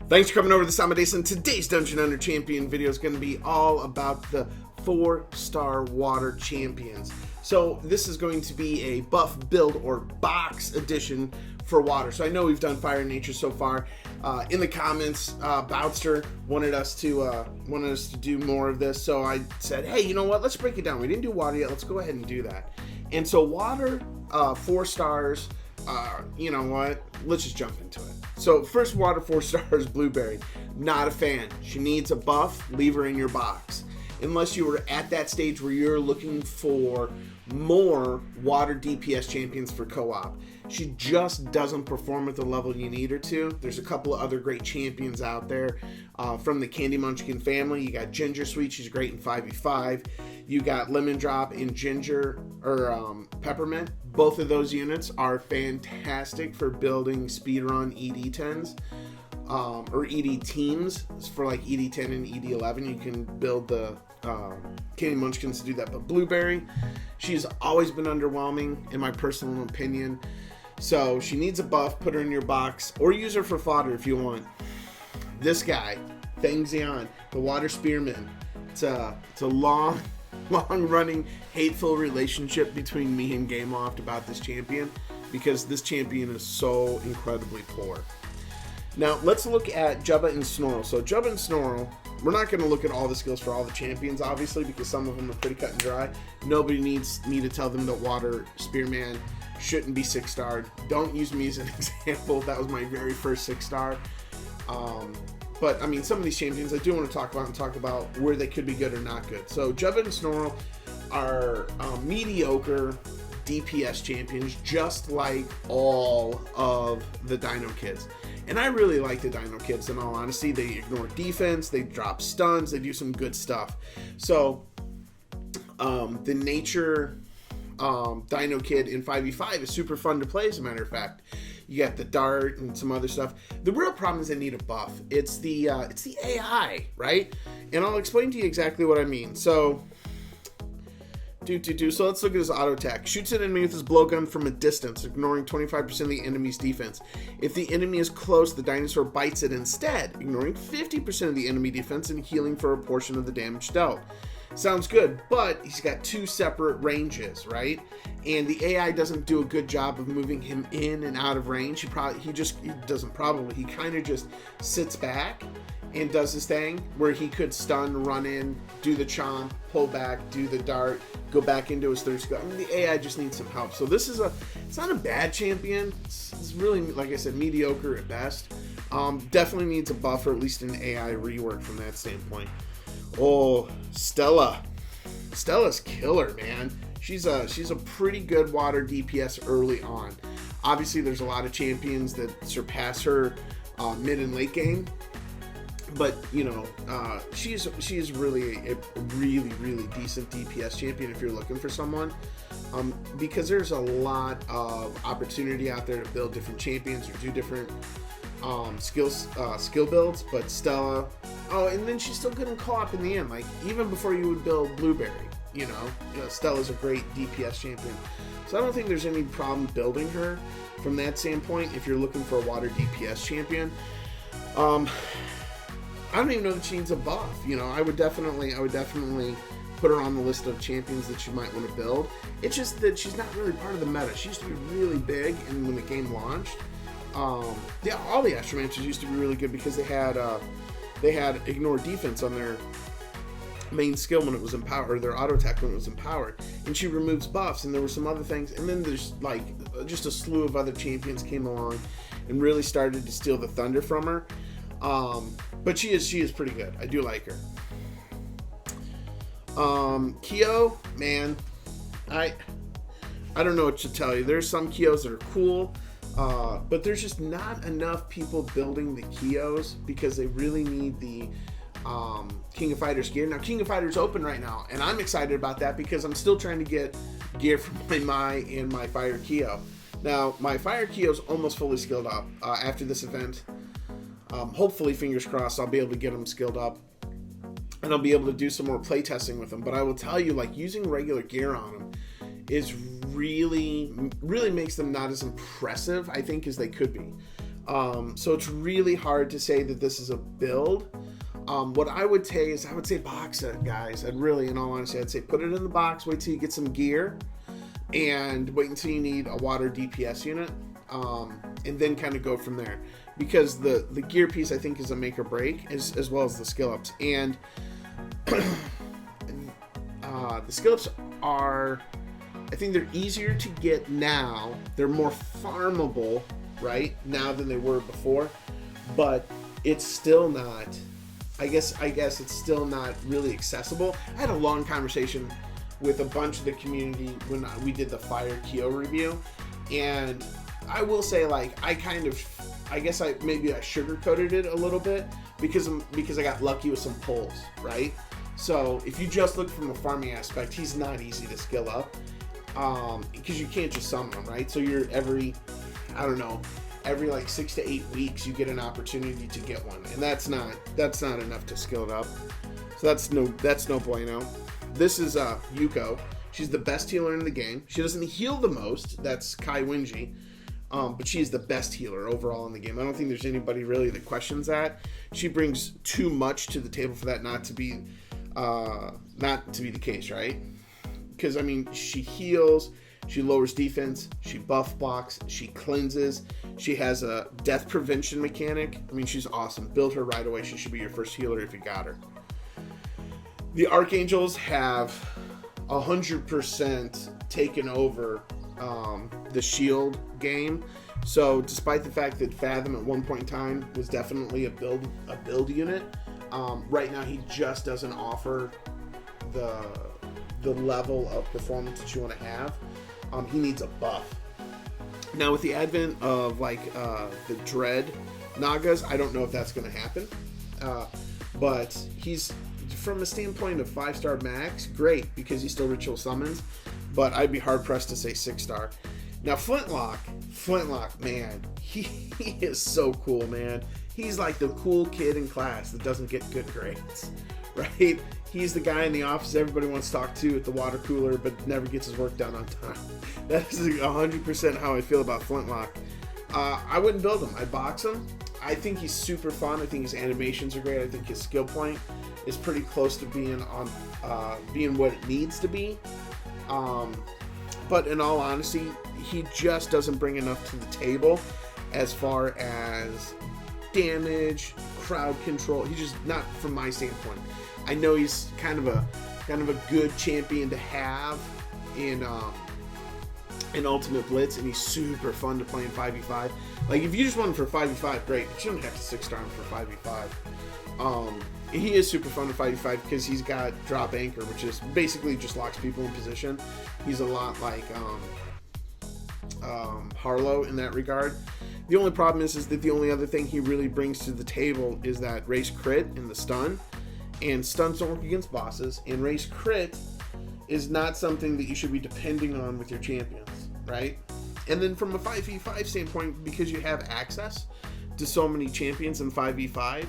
Thanks for coming over to this Amodeus, and today's Dungeon Under Champion video is going to be all about the 4-star water champions. So this is going to be a buff build or box edition for water. So I know we've done fire and nature so far. In the comments, Boutster wanted us to do more of this. So I said, hey, you know what? Let's break it down. We didn't do water yet. Let's go ahead and do that. And so water, 4 stars. You know what? Let's just jump into it. So first water 4 stars, Blueberry. Not a fan. She needs a buff. Leave her in your box. Unless you were at that stage where you're looking for more water DPS champions for co-op. She just doesn't perform at the level you need her to. There's a couple of other great champions out there from the Candy Munchkin family. You got Ginger Sweet, she's great in 5v5. You got Lemon Drop and Ginger or Peppermint. Both of those units are fantastic for building speedrun ED10s. Or ED teams. For like ED10 and ED11, you can build the Candy Munchkins to do that. But Blueberry, she's always been underwhelming in my personal opinion. So she needs a buff. Put her in your box or use her for fodder if you want. This guy, Feng Xian, the Water Spearman. It's a long running hateful relationship between me and Gameloft about this champion because this champion is so incredibly poor. Now, let's look at Jubba and Snorl. So, Jubba and Snorl, we're not going to look at all the skills for all the champions, obviously, because some of them are pretty cut and dry. Nobody needs me to tell them that Water Spearman shouldn't be 6-starred. Don't use me as an example. That was my very first 6-star. But, I mean, some of these champions I do want to talk about where they could be good or not good. So, Jubba and Snorl are mediocre DPS champions, just like all of the Dino Kids. And I really like the Dino Kids, in all honesty. They ignore defense, they drop stuns, they do some good stuff. So, the Nature Dino Kid in 5v5 is super fun to play, as a matter of fact. You got the Dart and some other stuff. The real problem is they need a buff. It's the AI, right? And I'll explain to you exactly what I mean. So, So let's look at his auto attack. Shoots an enemy with his blowgun from a distance, ignoring 25% of the enemy's defense. If the enemy is close, the dinosaur bites it instead, ignoring 50% of the enemy defense and healing for a portion of the damage dealt. Sounds good, but he's got 2 separate ranges, right? And the AI doesn't do a good job of moving him in and out of range. He kind of just sits back and does his thing where he could stun, run in, do the chomp, pull back, do the dart, go back into his third skill. I mean, the AI just needs some help. So this is it's not a bad champion. It's really, like I said, mediocre at best. Definitely needs a buff or at least an AI rework from that standpoint. Oh, Stella. Stella's killer, man. She's a pretty good water DPS early on. Obviously, there's a lot of champions that surpass her mid and late game. But, you know, she is really a really decent DPS champion if you're looking for someone. Because there's a lot of opportunity out there to build different champions or do different skill builds. But Stella, and then she's still good in co-op in the end. Like, even before you would build Blueberry, you know, Stella's a great DPS champion. So I don't think there's any problem building her from that standpoint if you're looking for a water DPS champion. I don't even know that she needs a buff. You know, I would definitely put her on the list of champions that you might want to build. It's just that she's not really part of the meta. She used to be really big, and when the game launched, all the Astromancers used to be really good because they had ignore defense on their main skill when it was empowered, or their auto attack when it was empowered. And she removes buffs, and there were some other things. And then there's like just a slew of other champions came along and really started to steal the thunder from her. But she is pretty good. I do like her. Kyo, man, I don't know what to tell you. There's some Kyos that are cool, but there's just not enough people building the Kyos because they really need the King of Fighters gear. Now, King of Fighters open right now, and I'm excited about that because I'm still trying to get gear for my Mai and my Fire Kyo. Now, my Fire Kyo is almost fully skilled up after this event. Hopefully, fingers crossed, I'll be able to get them skilled up and I'll be able to do some more playtesting with them. But I will tell you, like, using regular gear on them is really makes them not as impressive, I think, as they could be. So it's really hard to say that this is a build. What I would say is I would say box it, guys. I'd really, in all honesty, I'd say put it in the box, wait till you get some gear, and wait until you need a water DPS unit, and then kind of go from there. Because the gear piece, I think, is a make or break, as well as the skill ups. And the skill ups are, I think they're easier to get now. They're more farmable right now than they were before, but it's still not, I guess it's still not really accessible. I had a long conversation with a bunch of the community when we did the Fire Kyo review, and I will say, like, I guess I sugar-coated it a little bit because I got lucky with some pulls, right? So if you just look from a farming aspect, he's not easy to skill up, because you can't just summon him, right? So you're every like 6 to 8 weeks you get an opportunity to get one, and that's not enough to skill it up. So that's no bueno. This is Yuko. She's the best healer in the game. She doesn't heal the most. That's Kai Winji. But she is the best healer overall in the game. I don't think there's anybody really that questions that. She brings too much to the table for that not to be the case, right? Because, I mean, she heals, she lowers defense, she buff blocks, she cleanses, she has a death prevention mechanic. I mean, she's awesome. Build her right away. She should be your first healer if you got her. The Archangels have 100% taken over the shield game. So despite the fact that Fathom at one point in time was definitely a build unit, right now he just doesn't offer the level of performance that you want to have. He needs a buff. Now with the advent of the Dread Nagas, I don't know if that's going to happen, but he's, from a standpoint of 5-star max, great, because he still ritual summons, but I'd be hard pressed to say 6-star. Now Flintlock, man, he is so cool, man. He's like the cool kid in class that doesn't get good grades, right? He's the guy in the office everybody wants to talk to at the water cooler, but never gets his work done on time. That is 100% how I feel about Flintlock. I wouldn't build him. I'd box him. I think he's super fun. I think his animations are great. I think his skill point is pretty close to being what it needs to be. But in all honesty, he just doesn't bring enough to the table as far as damage, crowd control. He's just not, from my standpoint. I know he's kind of a good champion to have in Ultimate Blitz, and he's super fun to play in 5v5. Like, if you just want him for 5v5, great, but you don't have to 6-star him for 5v5. He is super fun to 5v5 because he's got drop anchor, which is basically just locks people in position. He's a lot like Harlow in that regard. The only problem is that the only other thing he really brings to the table is that race crit and the stun. And stuns don't work against bosses, and race crit is not something that you should be depending on with your champions, right? And then from a 5v5 standpoint, because you have access to so many champions in 5v5,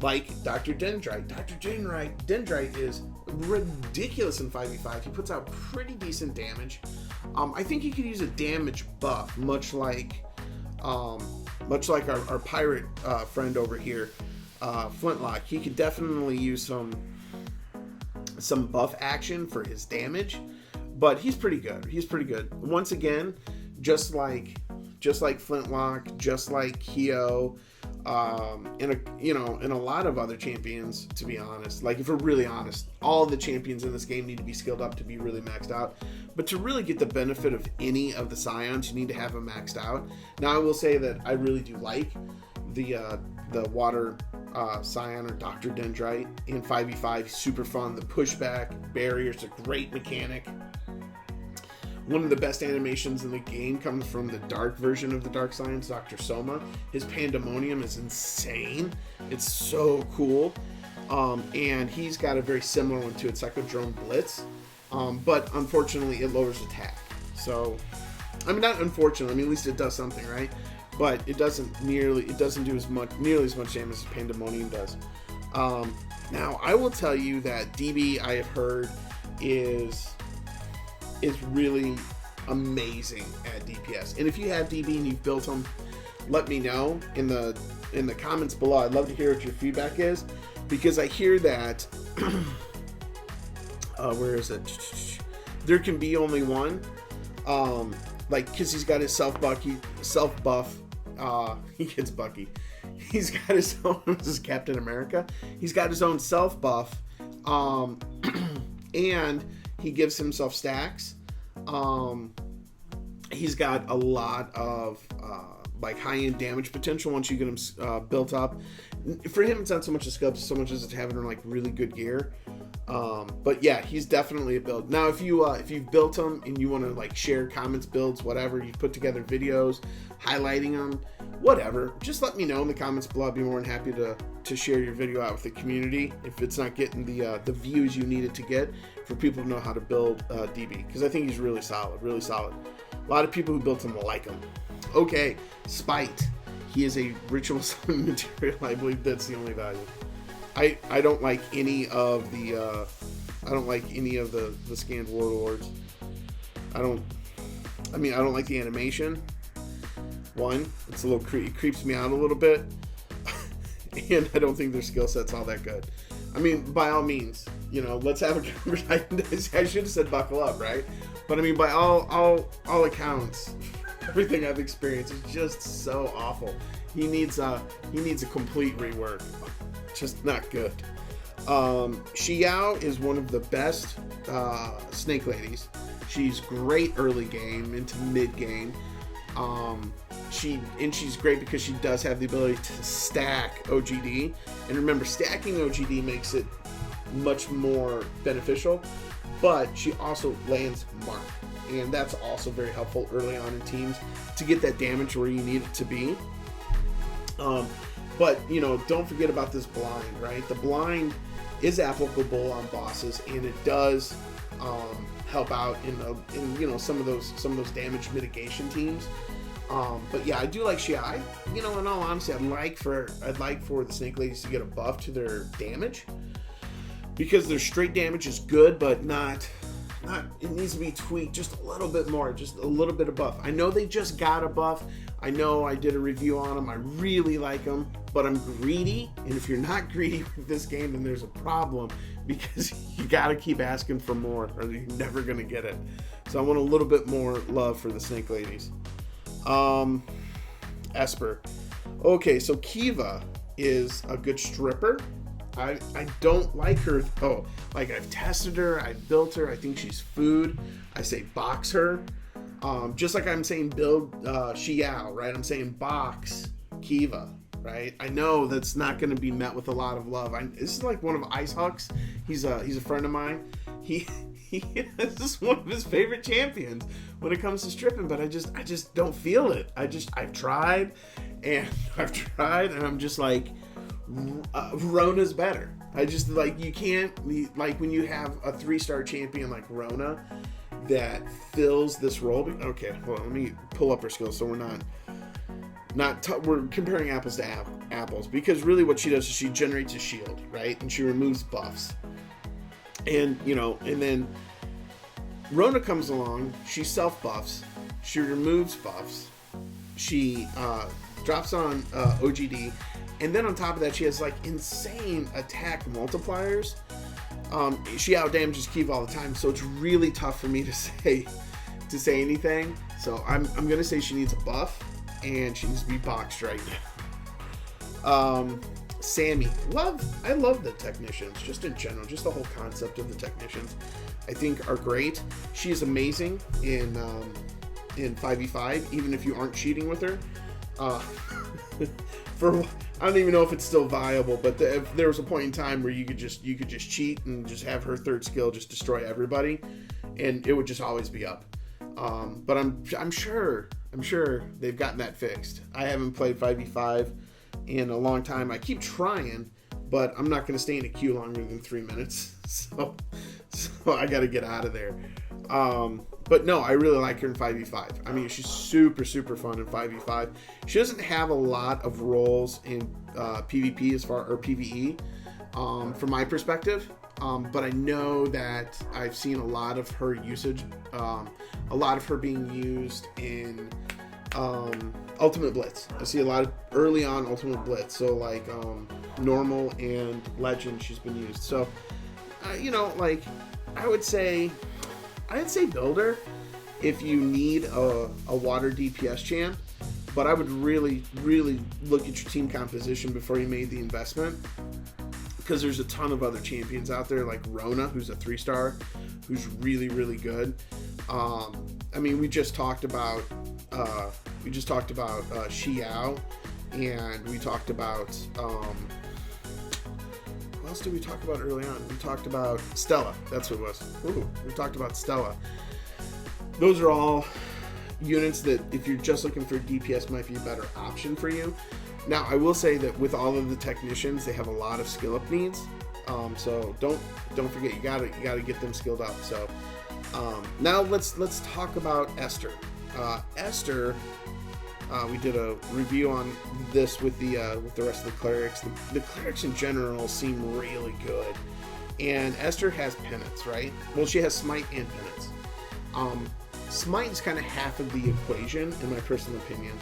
like Dr. Dendrite. Dr. Dendrite is ridiculous in 5v5. He puts out pretty decent damage. I think he could use a damage buff, much like our pirate friend over here, Flintlock. He could definitely use some buff action for his damage, but he's pretty good. Once again, just like Flintlock, just like Kyo, and a lot of other champions, to be honest. Like, if we're really honest, all the champions in this game need to be skilled up to be really maxed out. But to really get the benefit of any of the Scions, you need to have them maxed out. Now, I will say that I really do like the water Scion or Dr. Dendrite in 5v5. Super fun. The pushback barrier's a great mechanic. One of the best animations in the game comes from the dark version of the Dark Science, Dr. Soma. His Pandemonium is insane. It's so cool. And he's got a very similar one to it, Psychodrome Blitz. But unfortunately, it lowers attack. So, I mean, not unfortunately. I mean, at least it does something, right? But it doesn't do nearly as much damage as Pandemonium does. Now, I will tell you that DB, I have heard, is really amazing at DPS. And if you have DB and you've built him, let me know in the comments below. I'd love to hear what your feedback is, because I hear that where is it? There can be only one. Like, because he's got his self buff. He gets Bucky. He's got his own. This is Captain America. He's got his own self buff, and he gives himself stacks. He's got a lot of like high-end damage potential once you get him built up. For him, it's not so much a skill, so much as it's having like really good gear. But yeah, he's definitely a build. Now, if you've built him and you want to like share comments, builds, whatever, you've put together videos highlighting them, whatever, just let me know in the comments below. I'd be more than happy to share your video out with the community if it's not getting the views you need it to get, for people to know how to build DB, because I think he's really solid, really solid. A lot of people who built him like him. Okay, Spite. He is a ritual summon material. I believe that's the only value. I don't like any of the the scanned warlords. I don't like the animation. One, it's a little it creeps me out a little bit, and I don't think their skill set's all that good. I mean, by all means, let's have a conversation. I should have said buckle up, right? But I mean, by all accounts, everything I've experienced is just so awful. He needs a complete rework. Just not good. Xiao is one of the best snake ladies. She's great early game into mid game. She's great because she does have the ability to stack OGD. And remember, stacking OGD makes it much more beneficial, but she also lands mark. And that's also very helpful early on in teams to get that damage where you need it to be. But, don't forget about this blind, right? The blind is applicable on bosses, and it does help out in some of those damage mitigation teams. But yeah, I do like Xiai. In all honesty, I'd like for the Snake Ladies to get a buff to their damage, because their straight damage is good, but not. It needs to be tweaked just a little bit more, just a little bit of buff. I know they just got a buff. I know I did a review on them. I really like them, but I'm greedy. And if you're not greedy with this game, then there's a problem, because you got to keep asking for more, or you're never going to get it. So I want a little bit more love for the Snake Ladies. Esper. Okay, so Kiva is a good stripper. I don't like her. Oh, like, I've tested her, I've built her. I think she's food. I say box her. Just like I'm saying build Xiao, right? I'm saying box Kiva, right? I know that's not going to be met with a lot of love. This is like one of Ice Huck's. He's a friend of mine. This is one of his favorite champions when it comes to stripping, but I just don't feel it. I've tried, and I'm just like, Rona's better. I just you can't, like, when you have a 3-star champion like Rona that fills this role. Okay, well, let me pull up her skills so we're we're comparing apples to apples, because really what she does is she generates a shield, right? And she removes buffs. And and then Rona comes along, she self buffs, she removes buffs, she drops on OGD, and then on top of that, she has like insane attack multipliers. She out damages Kiva all the time, so it's really tough for me to say anything. So I'm gonna say she needs a buff, and she needs to be boxed right now. Sammy, I love the technicians, just in general, just the whole concept of the technicians, I think are great. She is amazing in 5v5, even if you aren't cheating with her. I don't even know if it's still viable, but there was a point in time where you could just cheat and just have her third skill just destroy everybody, and it would just always be up. But I'm sure they've gotten that fixed. I haven't played 5v5 in a long time. I keep trying, but I'm not going to stay in a queue longer than 3 minutes. So I got to get out of there. But no, I really like her in 5v5. I mean, she's super, super fun in 5v5. She doesn't have a lot of roles in PvP or PvE, from my perspective. But I know that I've seen a lot of her usage, a lot of her being used in Ultimate Blitz. I see a lot of early on Ultimate Blitz. So like normal and legend, she's been used. So you know, like I'd say builder if you need a water DPS champ. But I would really look at your team composition before you made the investment, because there's a ton of other champions out there like Rota, who's a 3-star, who's really good. I mean, we just talked about Xiao, and we talked about what else did we talk about early on? We talked about Stella. That's what it was. Ooh, we talked about Stella. Those are all units that, if you're just looking for DPS, might be a better option for you. Now, I will say that with all of the technicians, they have a lot of skill up needs. So don't forget, you gotta get them skilled up. So now let's talk about Esther. Esther, we did a review on this with the rest of the clerics. The clerics in general seem really good, and Esther has penance, right? Well, she has smite and penance. Smite is kind of half of the equation, in my personal opinion,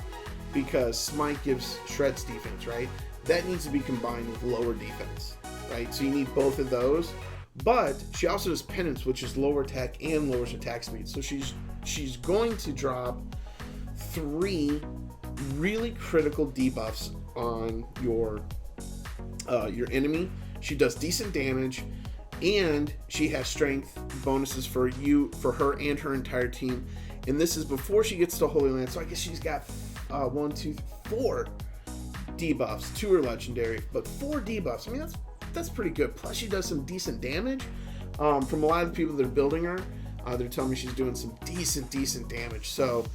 because smite gives shreds defense, right? That needs to be combined with lower defense, right? So you need both of those. But she also has penance, which is lower attack and lowers attack speed. So she's going to drop 3 really critical debuffs on your enemy. She does decent damage, and she has strength bonuses for her and her entire team. And this is before she gets to Holy Land. So I guess she's got 4 debuffs. 2 are legendary, but 4 debuffs. I mean, that's pretty good. Plus, she does some decent damage. From a lot of the people that are building her, they're telling me she's doing some decent damage. So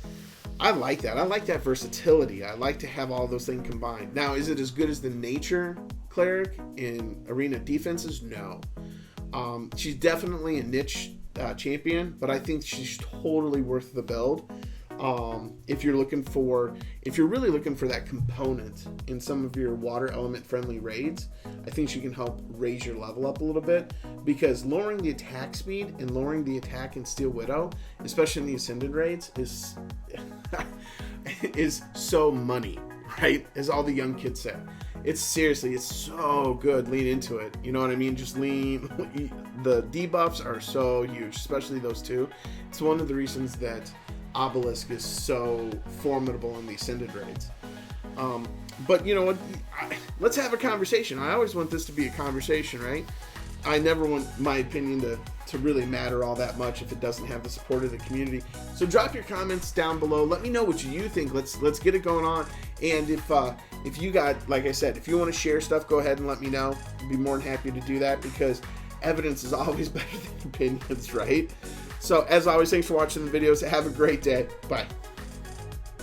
I like that. I like that versatility. I like to have all those things combined. Now, is it as good as the nature cleric in arena defenses? No. She's definitely a niche champion, but I think she's totally worth the build. If you're really looking for that component in some of your water element friendly raids, I think she can help raise your level up a little bit, because lowering the attack speed and lowering the attack in Steel Widow, especially in the Ascended raids, is is so money, right? As all the young kids say. It's so good. Lean into it. You know what I mean? Just lean. The debuffs are so huge, especially those 2. It's one of the reasons that Obelisk is so formidable in the Ascended raids. But you know what? Let's have a conversation. I always want this to be a conversation, right? I never want my opinion to really matter all that much if it doesn't have the support of the community. So drop your comments down below. Let me know what you think. Let's get it going on. And if you got, like I said, if you want to share stuff, go ahead and let me know. I'd be more than happy to do that, because evidence is always better than opinions, right? So as always, thanks for watching the videos. Have a great day. Bye.